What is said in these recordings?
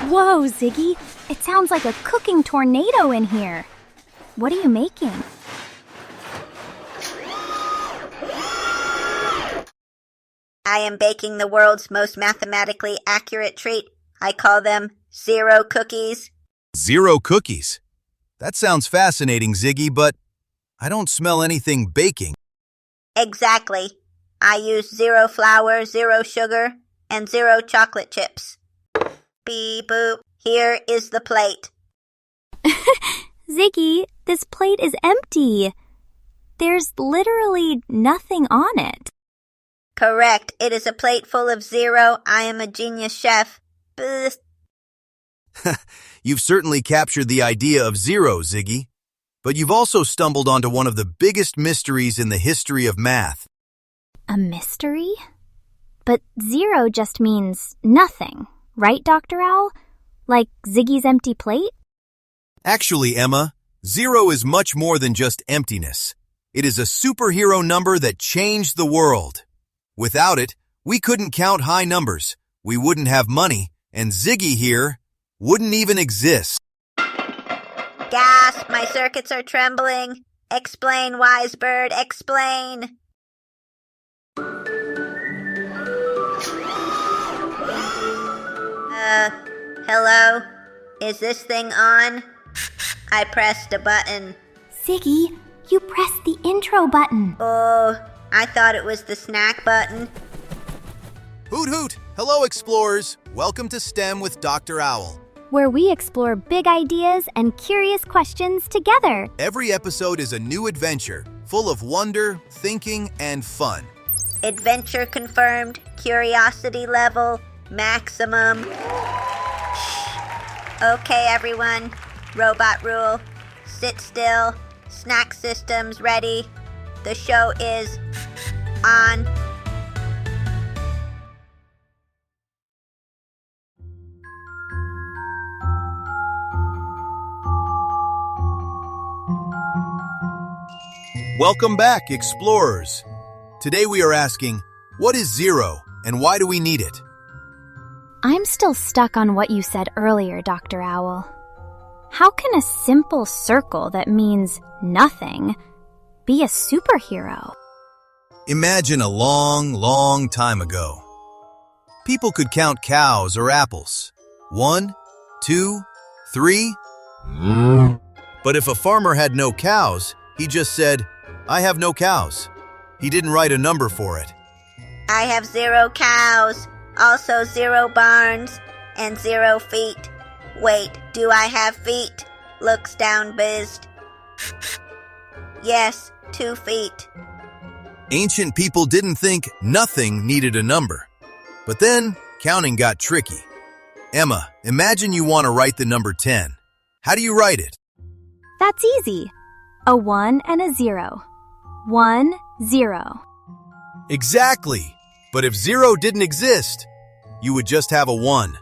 Whoa, Ziggy! It sounds like a cooking tornado in here. What are you making? I am baking the world's most mathematically accurate treat. I call them zero cookies. Zero cookies? That sounds fascinating, Ziggy, but I don't smell anything baking. Exactly. I use 0 flour, 0 sugar, and 0 chocolate chips. Beep boop. Here is the plate. Ziggy, this plate is empty. There's literally nothing on it. Correct. It is a plate full of 0. I am a genius chef. Bzz. You've certainly captured the idea of zero, Ziggy. But you've also stumbled onto one of the biggest mysteries in the history of math. A mystery? But 0 just means nothing, right, Dr. Owl? Like Ziggy's empty plate? Actually, Emma, 0 is much more than just emptiness. It is a superhero number that changed the world. Without it, we couldn't count high numbers, we wouldn't have money, and Ziggy here wouldn't even exist. Gasp, my circuits are trembling. Explain, wise bird, explain. Hello? Is this thing on? I pressed a button. Ziggy, you pressed the intro button. Oh, I thought it was the snack button. Hoot hoot! Hello, explorers! Welcome to STEM with Dr. Owl. Where we explore big ideas and curious questions together. Every episode is a new adventure, full of wonder, thinking, and fun. Adventure confirmed, curiosity level, maximum. Okay, everyone. Robot rule. Sit still. Snack systems ready. The show is on. Welcome back, explorers. Today we are asking, what is 0 and why do we need it? I'm still stuck on what you said earlier, Dr. Owl. How can a simple circle that means nothing be a superhero? Imagine a long, long time ago. People could count cows or apples. 1, 2, 3. But if a farmer had no cows, he just said, I have no cows. He didn't write a number for it. I have 0 cows, also 0 barns, and 0 feet. Wait, do I have feet? Looks down bizzed. Yes, 2 feet. Ancient people didn't think nothing needed a number. But then, counting got tricky. Emma, imagine you want to write the number 10. How do you write it? That's easy. A 1 and a 0. 1, 0. Exactly. But if 0 didn't exist, you would just have a 1.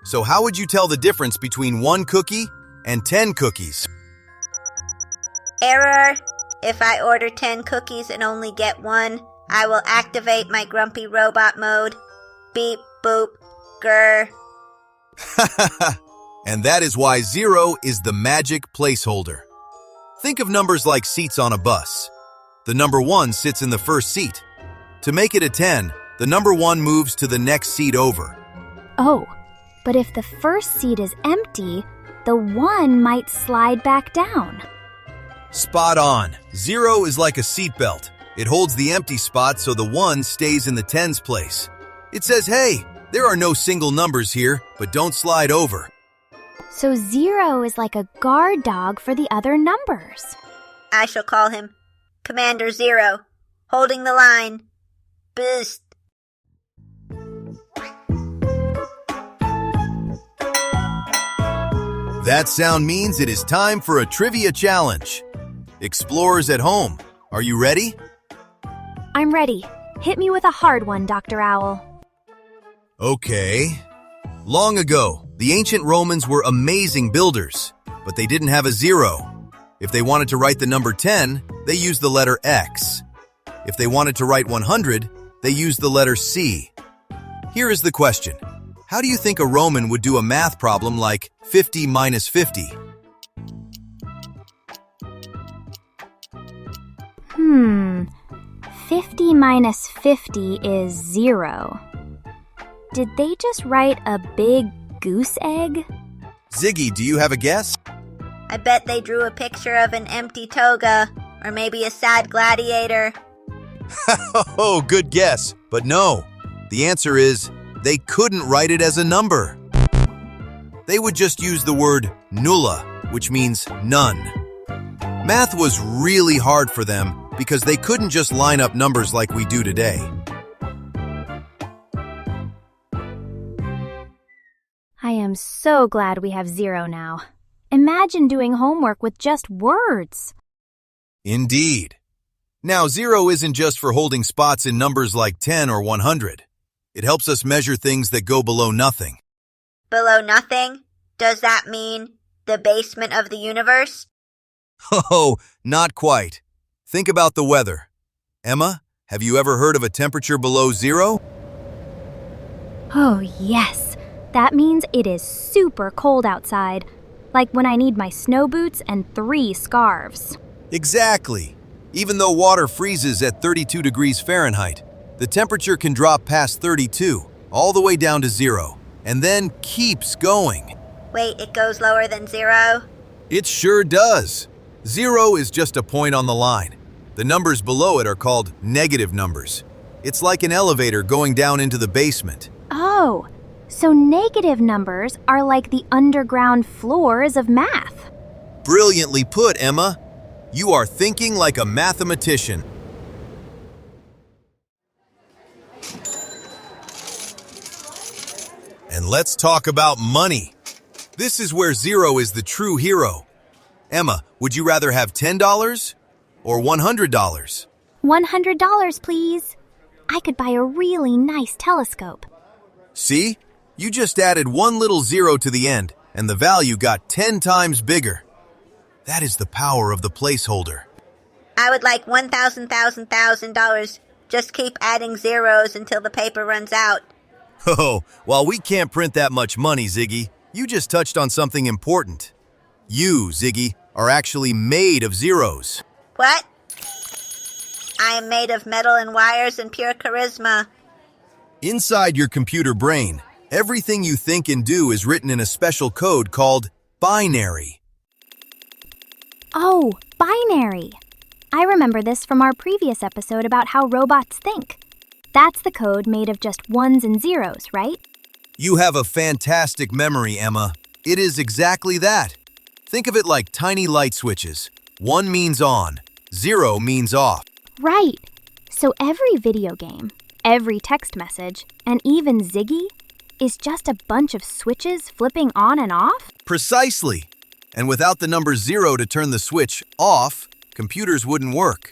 So how would you tell the difference between 1 cookie and 10 cookies? Error. If I order 10 cookies and only get 1, I will activate my grumpy robot mode. Beep, boop, grr. And that is why 0 is the magic placeholder. Think of numbers like seats on a bus. The number 1 sits in the first seat. To make it a 10, the number 1 moves to the next seat over. Oh, but if the first seat is empty, the 1 might slide back down. Spot on. 0 is like a seatbelt. It holds the empty spot so the 1 stays in the 10's place. It says, hey, there are no single numbers here, but don't slide over. So 0 is like a guard dog for the other numbers. I shall call him Commander 0, holding the line. Boost. That sound means it is time for a trivia challenge. Explorers at home, are you ready? I'm ready. Hit me with a hard one, Dr. Owl. Okay. Long ago, the ancient Romans were amazing builders, but they didn't have a 0. If they wanted to write the number 10, they used the letter X. If they wanted to write 100, they used the letter C. Here is the question. How do you think a Roman would do a math problem like 50 minus 50? 50 minus 50 is 0. Did they just write a big goose egg? Ziggy, do you have a guess? I bet they drew a picture of an empty toga, or maybe a sad gladiator. Oh, good guess. But no, the answer is they couldn't write it as a number. They would just use the word nulla, which means none. Math was really hard for them because they couldn't just line up numbers like we do today. I am so glad we have 0 now. Imagine doing homework with just words. Indeed. Now, 0 isn't just for holding spots in numbers like 10 or 100. It helps us measure things that go below nothing. Below nothing? Does that mean the basement of the universe? Oh, not quite. Think about the weather. Emma, have you ever heard of a temperature below 0? Oh, yes. That means it is super cold outside. Like when I need my snow boots and 3 scarves. Exactly. Even though water freezes at 32 degrees Fahrenheit, the temperature can drop past 32, all the way down to 0, and then keeps going. Wait, it goes lower than 0? It sure does. 0 is just a point on the line. The numbers below it are called negative numbers. It's like an elevator going down into the basement. Oh, so negative numbers are like the underground floors of math. Brilliantly put, Emma. You are thinking like a mathematician. And let's talk about money. This is where 0 is the true hero. Emma, would you rather have $10 or $100? $100, please. I could buy a really nice telescope. See? You just added one little 0 to the end, and the value got 10 times bigger. That is the power of the placeholder. I would like $1,000. Just keep adding zeros until the paper runs out. Oh, while we can't print that much money, Ziggy, you just touched on something important. You, Ziggy, are actually made of zeros. What? I am made of metal and wires and pure charisma. Inside your computer brain, everything you think and do is written in a special code called binary. Oh, binary. I remember this from our previous episode about how robots think. That's the code made of just ones and zeros, right? You have a fantastic memory, Emma. It is exactly that. Think of it like tiny light switches. 1 means on, 0 means off. Right. So every video game, every text message, and even Ziggy is just a bunch of switches flipping on and off? Precisely. And without the number 0 to turn the switch off, computers wouldn't work.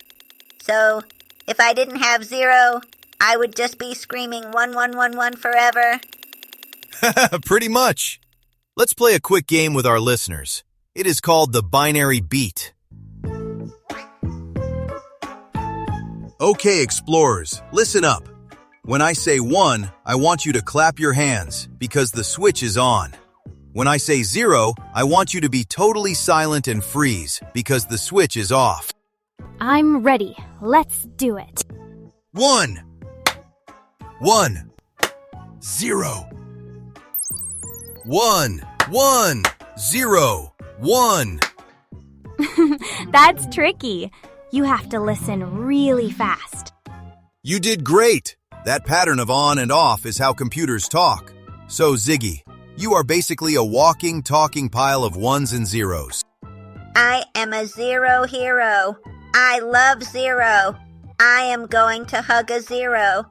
So, if I didn't have 0, I would just be screaming 1111 forever. Pretty much. Let's play a quick game with our listeners. It is called the binary beat. Okay, explorers, listen up. When I say 1, I want you to clap your hands because the switch is on. When I say 0, I want you to be totally silent and freeze because the switch is off. I'm ready. Let's do it. 1, 1, 0. 1, 1, 0, 1. That's tricky. You have to listen really fast. You did great. That pattern of on and off is how computers talk. So, Ziggy, you are basically a walking, talking pile of ones and zeros. I am a 0 hero. I love 0. I am going to hug a 0.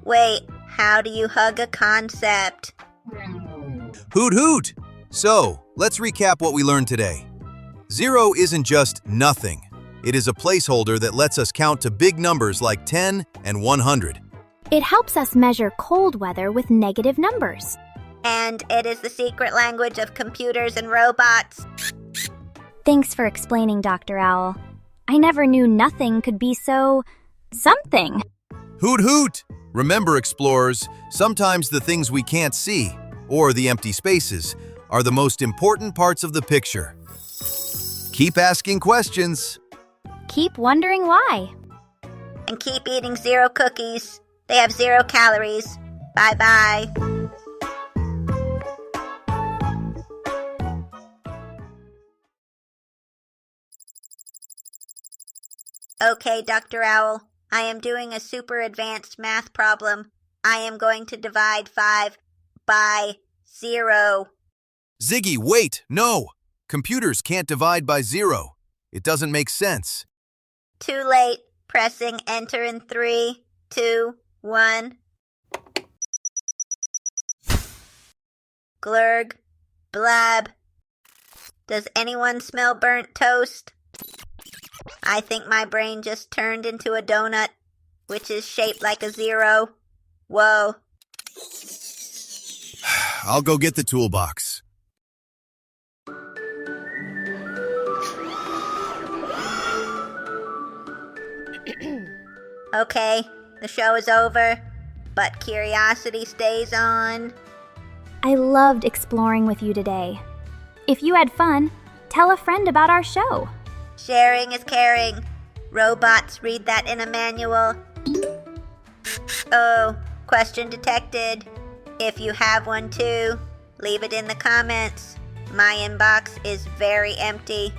Wait, how do you hug a concept? Hoot hoot! So, let's recap what we learned today. 0 isn't just nothing. It is a placeholder that lets us count to big numbers like 10 and 100. It helps us measure cold weather with negative numbers. And it is the secret language of computers and robots. Thanks for explaining, Dr. Owl. I never knew nothing could be so... something. Hoot hoot! Remember, explorers, sometimes the things we can't see or the empty spaces, are the most important parts of the picture. Keep asking questions. Keep wondering why. And keep eating 0 cookies. They have 0 calories. Bye-bye. Okay, Dr. Owl. I am doing a super advanced math problem. I am going to divide 5 by 0. Ziggy, wait! No! Computers can't divide by 0. It doesn't make sense. Too late. Pressing enter in 3, 2, 1. Glurg. Blab. Does anyone smell burnt toast? I think my brain just turned into a donut, which is shaped like a 0. Whoa. I'll go get the toolbox. Okay, the show is over, but curiosity stays on. I loved exploring with you today. If you had fun, tell a friend about our show. Sharing is caring. Robots read that in a manual. Oh, question detected. If you have one too, leave it in the comments. My inbox is very empty.